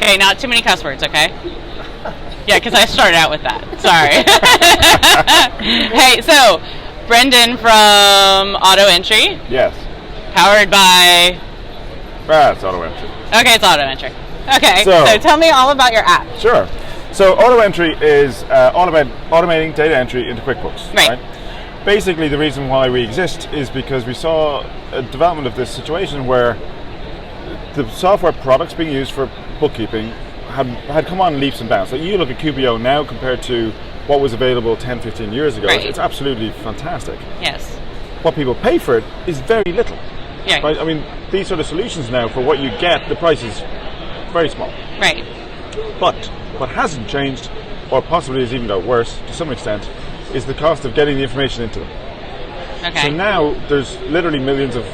Okay, not too many cuss words, okay? Yeah, because I started out with that. Sorry. Hey, so, Brendan from AutoEntry. Yes. Powered by... It's AutoEntry. Okay, it's AutoEntry. Okay, so tell me all about your app. Sure. So AutoEntry is all about automating data entry into QuickBooks. Right. Basically, the reason why we exist is because we saw a development of this situation where the software products being used for bookkeeping had come on leaps and bounds. Like you look at QBO now compared to what was available 10, 15 years ago, right. It's absolutely fantastic. Yes. What people pay for it is very little. Yeah. Right? I mean, these sort of solutions now, for what you get, the price is very small. Right. But what hasn't changed, or possibly has even got worse to some extent, is the cost of getting the information into them. Okay. So now there's literally millions of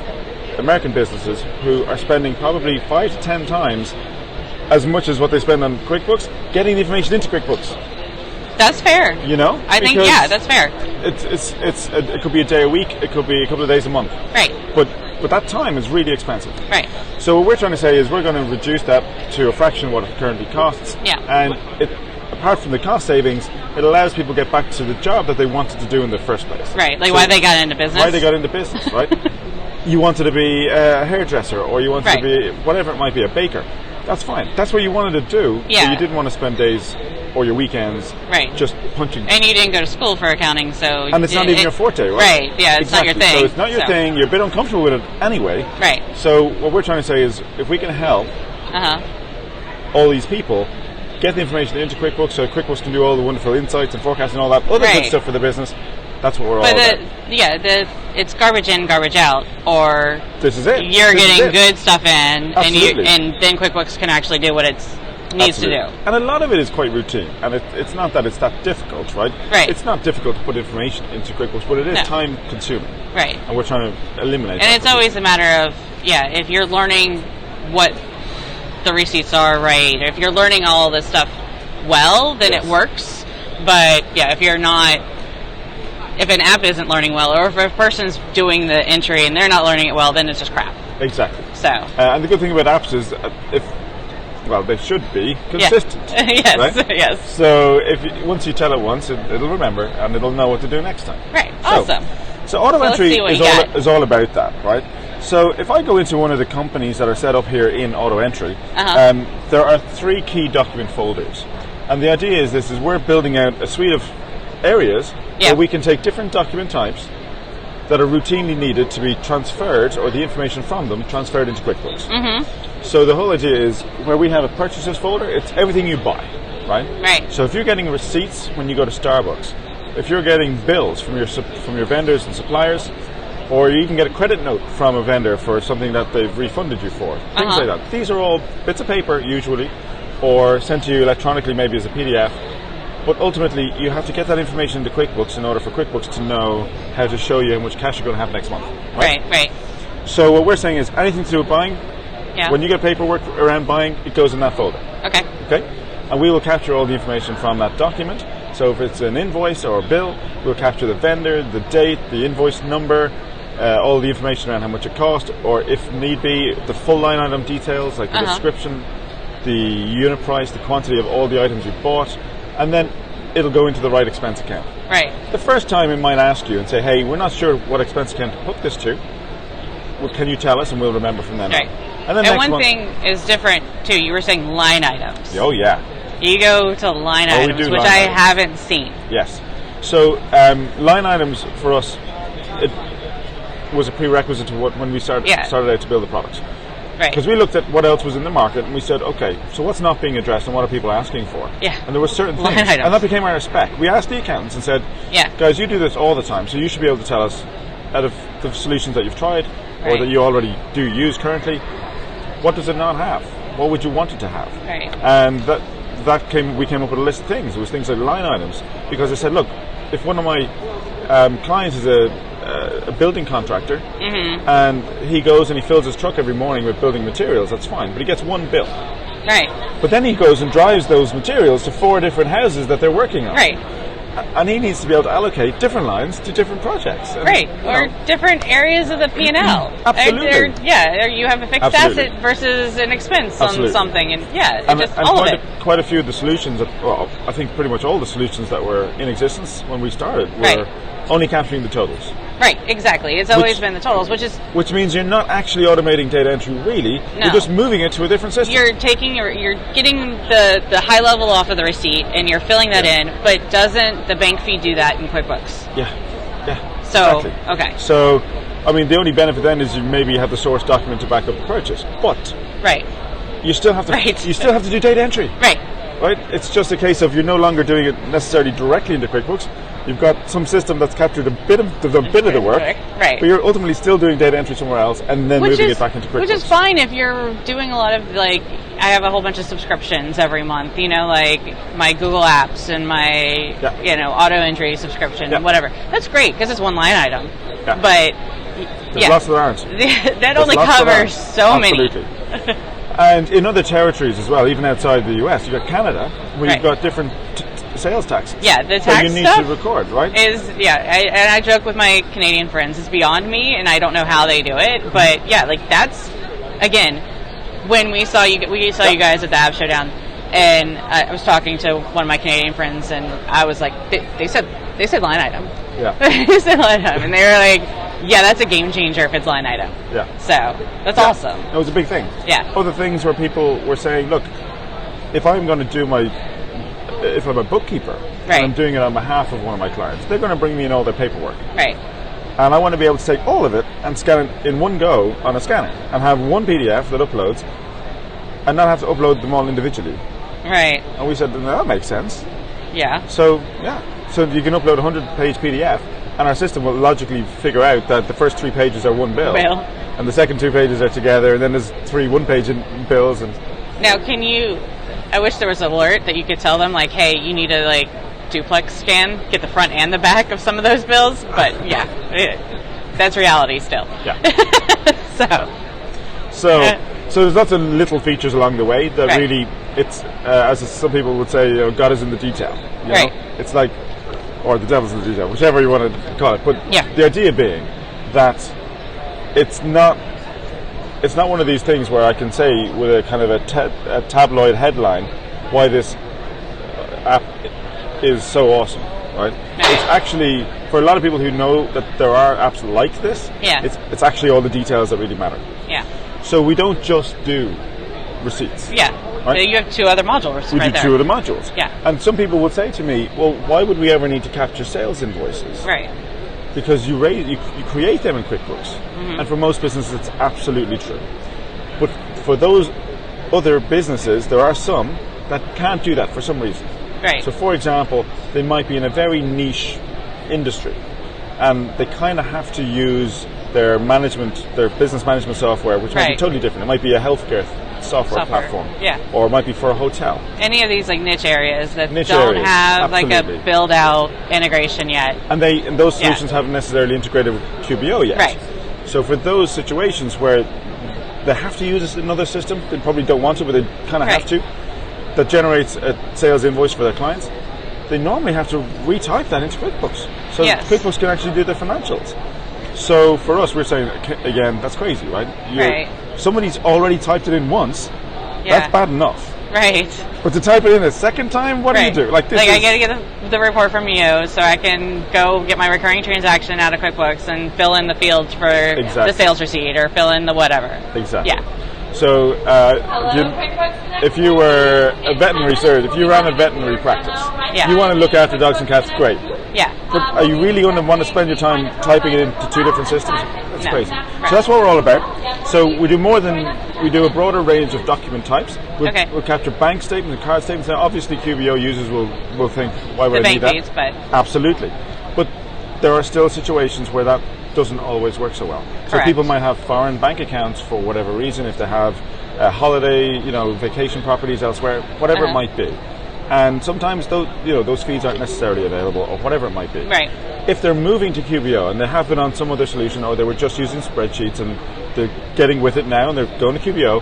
American businesses who are spending probably 5 to 10 times as much as what they spend on QuickBooks getting the information into QuickBooks. That's fair. You know? I think, yeah, that's fair. It could be a day a week, it could be a couple of days a month. Right. But that time is really expensive. Right. So what we're trying to say is we're going to reduce that to a fraction of what it currently costs. Yeah. And apart from the cost savings, it allows people to get back to the job that they wanted to do in the first place. Right, like why they got into business. Why they got into business, right? You wanted to be a hairdresser, or you wanted to be, whatever it might be, a baker. That's fine. That's what you wanted to do. Yeah. But you didn't want to spend days or your weekends just punching. And you didn't go to school for accounting, so... And it's not even your forte, right? Right, yeah, it's not your thing. So it's not your thing. You're a bit uncomfortable with it anyway. Right. So what we're trying to say is, if we can help all these people get the information into QuickBooks, so QuickBooks can do all the wonderful insights and forecasting and all that other good stuff for the business, that's what we're all about. It's garbage in, garbage out, or this is it. You're getting good stuff in, Absolutely. and then QuickBooks can actually do what it needs to do. And a lot of it is quite routine, and it's not that it's that difficult, right? Right. It's not difficult to put information into QuickBooks, but it is time consuming. Right. And we're trying to eliminate and that. And it's always a matter of, if you're learning what the receipts are, right, if you're learning all this stuff well, then it works. But, if you're not... If an app isn't learning well, or if a person's doing the entry and they're not learning it well, then it's just crap. Exactly. So. And the good thing about apps is, they should be consistent. Yes. Right? Yes. So once you tell it once, it'll remember and it'll know what to do next time. Right. Awesome. So AutoEntry is all about that, right? So if I go into one of the companies that are set up here in AutoEntry, there are 3 key document folders, and the idea is we're building out a suite of areas where we can take different document types that are routinely needed to be transferred, or the information from them transferred into QuickBooks. Mm-hmm. So the whole idea is, where we have a purchases folder, it's everything you buy, right? Right. So if you're getting receipts when you go to Starbucks, if you're getting bills from your vendors and suppliers, or you even get a credit note from a vendor for something that they've refunded you for, things like that. These are all bits of paper usually, or sent to you electronically, maybe as a PDF. But ultimately, you have to get that information into QuickBooks in order for QuickBooks to know how to show you how much cash you're going to have next month. Right. So what we're saying is, anything to do with buying, when you get paperwork around buying, it goes in that folder. Okay. And we will capture all the information from that document. So if it's an invoice or a bill, we'll capture the vendor, the date, the invoice number, all the information around how much it cost, or if need be, the full line item details, like the description, the unit price, the quantity of all the items you bought, and then it'll go into the right expense account. Right. The first time it might ask you and say, hey, we're not sure what expense account to put this to. Well, can you tell us? And we'll remember from then on. And then one thing is different, too. You were saying line items. Oh, yeah. You go to line items, which I haven't seen. Yes. So line items for us, it was a prerequisite to when we started out to build the products. Right. Because we looked at what else was in the market and we said, okay, so what's not being addressed and what are people asking for? Yeah. And there were certain things. Items. And that became our spec. We asked the accountants and said, guys, you do this all the time, so you should be able to tell us, out of the solutions that you've tried or that you already do use currently, what does it not have? What would you want it to have? Right. And we came up with a list of things. It was things like line items. Because I said, look, if one of my clients is a building contractor, and he goes and he fills his truck every morning with building materials, that's fine, but he gets one bill. Right. But then he goes and drives those materials to 4 different houses that they're working on. Right. And he needs to be able to allocate different lines to different projects. And, right, or different areas of the P&L. Absolutely. You have a fixed asset versus an expense on something, and all of it. Quite a few of the solutions, I think pretty much all the solutions that were in existence when we started were only capturing the totals. Right, exactly. It's always been the totals, which means you're not actually automating data entry, really. No. You're just moving it to a different system. You're getting the high level off of the receipt, and you're filling that in, but doesn't the bank fee do that in QuickBooks? Yeah. So, exactly. Okay. So, I mean, the only benefit then is you maybe have the source document to back up the purchase, but you still have to you still have to do data entry. Right? It's just a case of you're no longer doing it necessarily directly into QuickBooks. You've got some system that's captured a bit of the work, but you're ultimately still doing data entry somewhere else and then moving it back into QuickBooks. Which is fine if you're doing a lot of, I have a whole bunch of subscriptions every month, like my Google Apps and my, AutoEntry subscription, whatever. That's great because it's one line item. Yeah. But, there's lots that aren't. That only covers so Absolutely. many. And in other territories as well, even outside the US, you've got Canada, where you've got different sales taxes. Yeah, the tax so you need to record, right? And I joke with my Canadian friends, it's beyond me, and I don't know how they do it. But that's again when we saw you guys at the App Showdown, and I was talking to one of my Canadian friends, and I was like, they said line item. Yeah, they said line item, and they were like, yeah, that's a game changer if it's line item. Yeah, so that's awesome. It was a big thing. Yeah, other things where people were saying, look, if I'm going to do if I'm a bookkeeper and I'm doing it on behalf of one of my clients, they're going to bring me in all their paperwork. Right. And I want to be able to take all of it and scan it in one go on a scanner and have one PDF that uploads and not have to upload them all individually. Right. And we said, that makes sense. Yeah. So you can upload a 100-page PDF and our system will logically figure out that the first 3 pages are one bill. And the second 2 pages are together, and then there's 3 one-page bills. And now, I wish there was an alert that you could tell them, hey, you need to duplex scan, get the front and the back of some of those bills. But that's reality still. Yeah. So there's lots of little features along the way that really, it's as some people would say, God is in the detail. You know? It's or the devil's in the detail, whichever you want to call it. But the idea being that it's not one of these things where I can say with a kind of a tabloid headline why this app is so awesome, right? It's actually, for a lot of people who know that there are apps like this, it's actually all the details that really matter. Yeah. So we don't just do receipts. Yeah. Right? So you have 2 other modules We do 2 other modules. Yeah. And some people would say to me, well, why would we ever need to capture sales invoices? Right. Because you create them in QuickBooks, and for most businesses it's absolutely true. But for those other businesses, there are some that can't do that for some reason. Right. So, for example, they might be in a very niche industry, and they kind of have to use their business management software, which might be totally different. It might be a healthcare software platform, or it might be for a hotel. Any of these niche areas that don't have absolutely. A build out integration yet, and those solutions haven't necessarily integrated with QBO yet. Right. So for those situations where they have to use another system, they probably don't want to, but they kind of have to, that generates a sales invoice for their clients, they normally have to retype that into QuickBooks. So QuickBooks can actually do their financials. So for us, we're saying, again, that's crazy, right? Somebody's already typed it in once. That's bad enough. Right. But to type it in a second time, what do you do? I got to get the report from you so I can go get my recurring transaction out of QuickBooks and fill in the fields for the sales receipt or fill in the whatever. Exactly. Yeah. So if you were a veterinary surgeon, if you ran a veterinary practice, you want to look after dogs and cats, great. Yeah. But are you really going to want to spend your time typing it into 2 different systems? That's crazy. So that's what we're all about. So we do a broader range of document types. We'll capture bank statements and card statements. Now, obviously, QBO users will think, why would I need that? Fees, but absolutely. But there are still situations where that doesn't always work so well. So people might have foreign bank accounts for whatever reason, if they have holiday, vacation properties elsewhere, whatever it might be. And sometimes those feeds aren't necessarily available, or whatever it might be. Right. If they're moving to QBO and they have been on some other solution, or they were just using spreadsheets and they're getting with it now and they're going to QBO,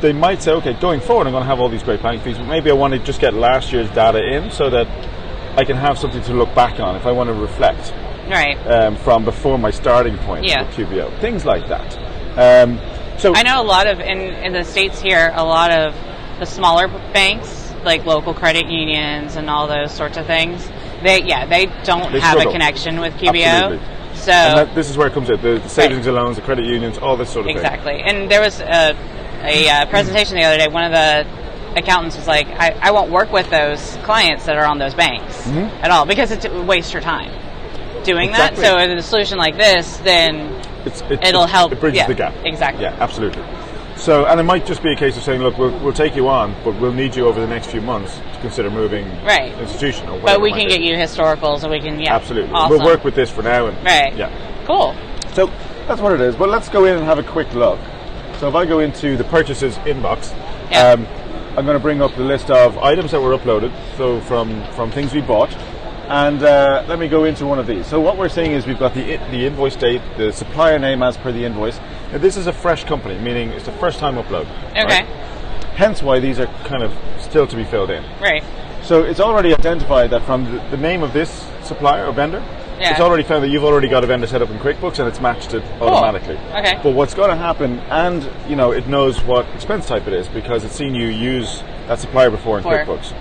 they might say, okay, going forward I'm going to have all these great bank fees, but maybe I want to just get last year's data in so that I can have something to look back on if I want to reflect. Right. From before my starting point with QBO. Things like that. So I know a lot of, in the States here, a lot of the smaller banks, like local credit unions and all those sorts of things, they don't have struggle. a connection with QBO. Absolutely. So and this is where it comes in, the savings and loans, the credit unions, all this sort of thing. Exactly. And there was a presentation the other day, one of the accountants was like, I won't work with those clients that are on those banks at all, because it wastes your time doing that. So with a solution like this, then it'll help. It bridges the gap. Exactly. Yeah, absolutely. So, and it might just be a case of saying, look, we'll take you on, but we'll need you over the next few months to consider moving institution or whatever. But we can get you historicals, and we can, absolutely. Awesome. We'll work with this for now. And, Yeah. Cool. So that's what it is. But let's go in and have a quick look. So if I go into the purchases inbox, I'm going to bring up the list of items that were uploaded, so from things we bought. And let me go into one of these. So what we're seeing is we've got the invoice date, the supplier name as per the invoice. Now this is a fresh company, meaning it's the first time upload. Okay. Right? Hence why these are kind of still to be filled in. Right. So it's already identified that from the name of this supplier or vendor, it's already found that you've already got a vendor set up in QuickBooks and it's matched it automatically. Okay. But what's going to happen, and it knows what expense type it is because it's seen you use that supplier before in QuickBooks.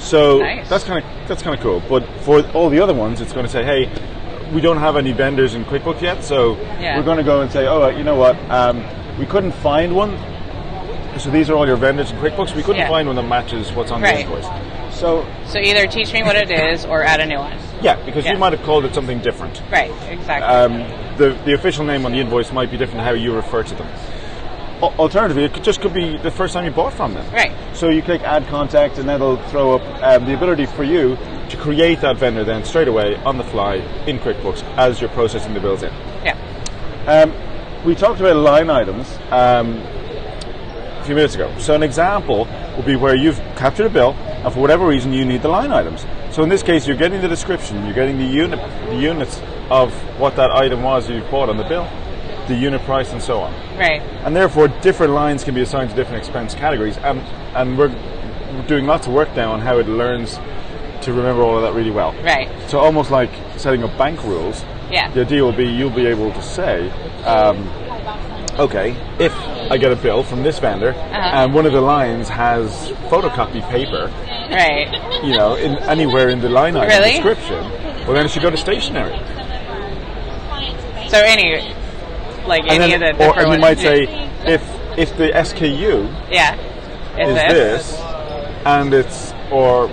So that's kind of cool. But for all the other ones, it's going to say, hey, we don't have any vendors in QuickBooks yet, so we're going to go and say, oh, you know what, we couldn't find one. So these are all your vendors in QuickBooks. We couldn't find one that matches what's on the invoice. So either teach me what it is or add a new one. Yeah, because you might have called it something different. Right, exactly. The official name on the invoice might be different to how you refer to them. Alternatively, it just could be the first time you bought from them. Right. So you click Add Contact, and that'll throw up the ability for you to create that vendor then straight away on the fly in QuickBooks as you're processing the bills in. Yeah. We talked about line items a few minutes ago. So an example would be where you've captured a bill, and for whatever reason you need the line items. So in this case, you're getting the description, you're getting the units of what that item was you bought on the bill, the unit price, and so on. Right. And therefore, different lines can be assigned to different expense categories. And we're doing lots of work now on how it learns to remember all of that really well. Right. So almost like setting up bank rules. Yeah. The idea will be you'll be able to say, okay, if I get a bill from this vendor and one of the lines has photocopy paper, right? Anywhere in the line item description, well then it should go to stationery. So any of the different and you ones. might say if the SKU is this and it's or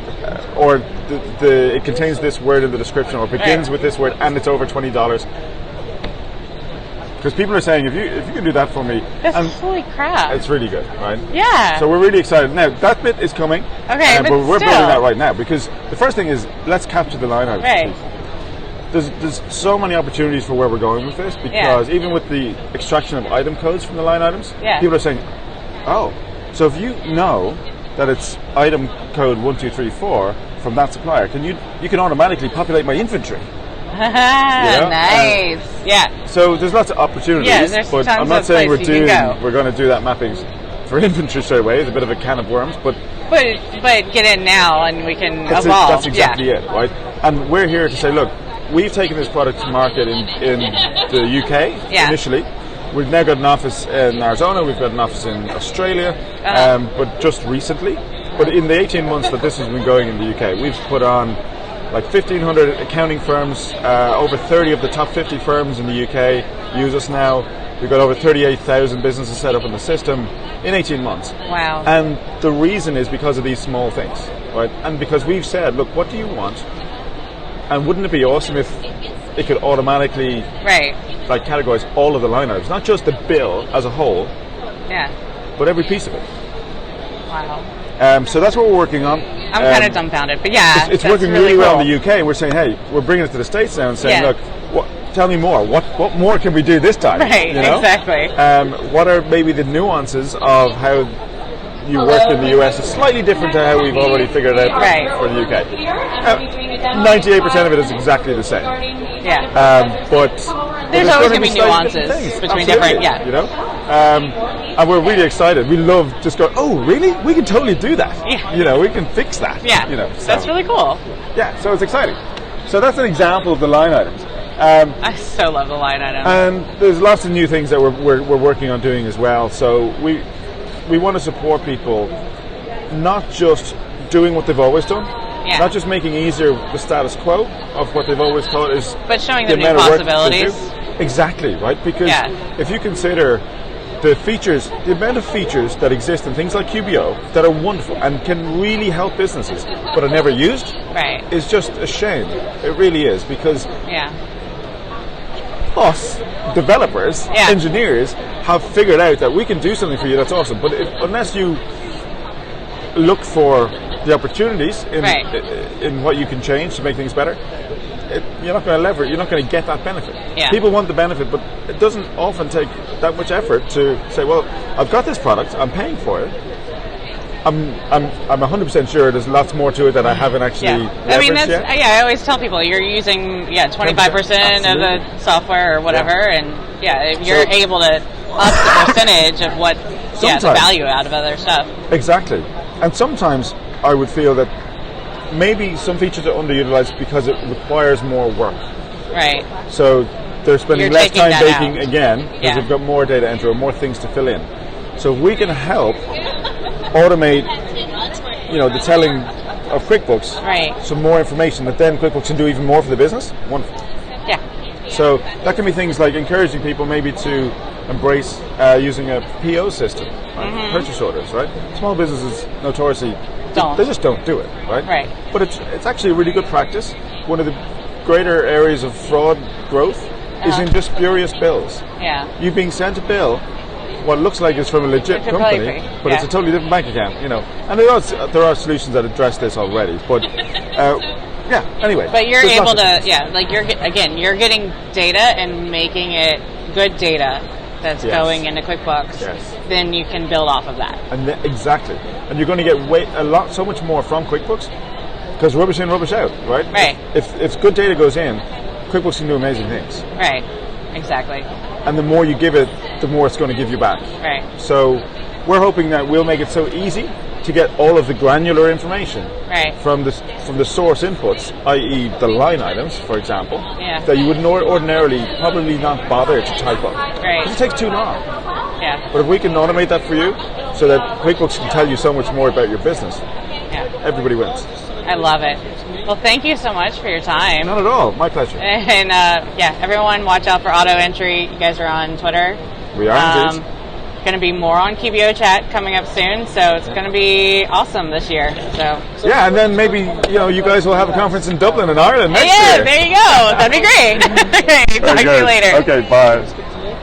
it contains this word in the description or begins with this word and it's over $20. Because people are saying, if you can do that for me, holy crap, it's really good, right? Yeah. So we're really excited. Now that bit is coming. Okay, but we're building that right now because the first thing is let's capture the line items. Right. There's so many opportunities for where we're going with this because even with the extraction of item codes from the line items, people are saying, oh, so if you know that it's item code 1234 from that supplier, you can automatically populate my inventory. Nice. So there's lots of opportunities, but I'm not saying we're going to do that mapping for inventory straight away. It's a bit of a can of worms, but get in now and we can evolve. That's exactly it, right? And we're here to say, look, we've taken this product to market in the UK initially. We've now got an office in Arizona. We've got an office in Australia, but just recently. But in the 18 months that this has been going in the UK, we've put on like 1,500 accounting firms. Over 30 of the top 50 firms in the UK use us now. We've got over 38,000 businesses set up in the system in 18 months. Wow. And the reason is because of these small things, right? And because we've said, look, what do you want? And wouldn't it be awesome if it could automatically categorize all of the line items, not just the bill as a whole, but every piece of it. Wow. So that's what we're working on. I'm kind of dumbfounded, but it's working really well in the UK. And we're saying, hey, we're bringing it to the States now and saying, look, tell me more. What more can we do this time? Right, exactly. What are maybe the nuances of how you work in the US? It's slightly different to how we've already figured it out for the UK. 98% of it is exactly the same. Yeah. But There's always going to be nuances between different, you know. And we're really excited. We love just going, oh, really? We can totally do that. Yeah. You know, we can fix that. Yeah. You know, so. That's really cool. Yeah, so it's exciting. So that's an example of the line items. I so love the line items. And there's lots of new things that we're working on doing as well. So we want to support people, not just doing what they've always done, not just making easier the status quo of what they've always thought is, but showing them new possibilities. Exactly, right? Because if you consider the features, the amount of features that exist in things like QBO that are wonderful and can really help businesses, but are never used, is just a shame. It really is, because us, developers, engineers, have figured out that we can do something for you that's awesome. But unless you look for the opportunities in what you can change to make things better, you're not going to leverage. You're not going to get that benefit. People want the benefit, but it doesn't often take that much effort to say, well, I've got this product, I'm paying for it. I'm 100% sure there's lots more to it that I haven't actually leveraged yet. I always tell people you're using 25% of the software or whatever, and if you're able to up the percentage of what the value out of other stuff. Exactly. And sometimes I would feel that maybe some features are underutilized because it requires more work. Right. So they're spending less time baking again because they've got more data entry or more things to fill in. So if we can help automate, the telling of QuickBooks, some more information that then QuickBooks can do even more for the business. Wonderful. Yeah. So that can be things like encouraging people maybe to embrace using a PO system, purchase orders, right? Small businesses notoriously they just don't do it, right? Right. But it's actually a really good practice. One of the greater areas of fraud growth is in just spurious bills. Yeah. You being sent a bill, what looks like it's from a legit company, but it's a totally different bank account, And there are solutions that address this already, but anyway. But you're able to, you're getting data and making it good data that's going into QuickBooks. Yes. Then you can build off of that. And exactly. And you're going to get so much more from QuickBooks, because rubbish in, rubbish out, right? Right. If good data goes in, QuickBooks can do amazing things. Right. Exactly. And the more you give it, the more it's going to give you back. Right. So we're hoping that we'll make it so easy to get all of the granular information from the source inputs, i.e. the line items, for example, that you would ordinarily probably not bother to type up. Right. Because it takes too long. Yeah. But if we can automate that for you, so that QuickBooks can tell you so much more about your business, everybody wins. I love it. Well, thank you so much for your time. Not at all. My pleasure. And everyone watch out for AutoEntry. You guys are on Twitter. We are indeed. Going to be more on QBOchat coming up soon, so it's going to be awesome this year. So and then maybe you guys will have a conference in Dublin in Ireland next year. Yeah, there you go. That'd be great. Talk to you later. Okay, bye.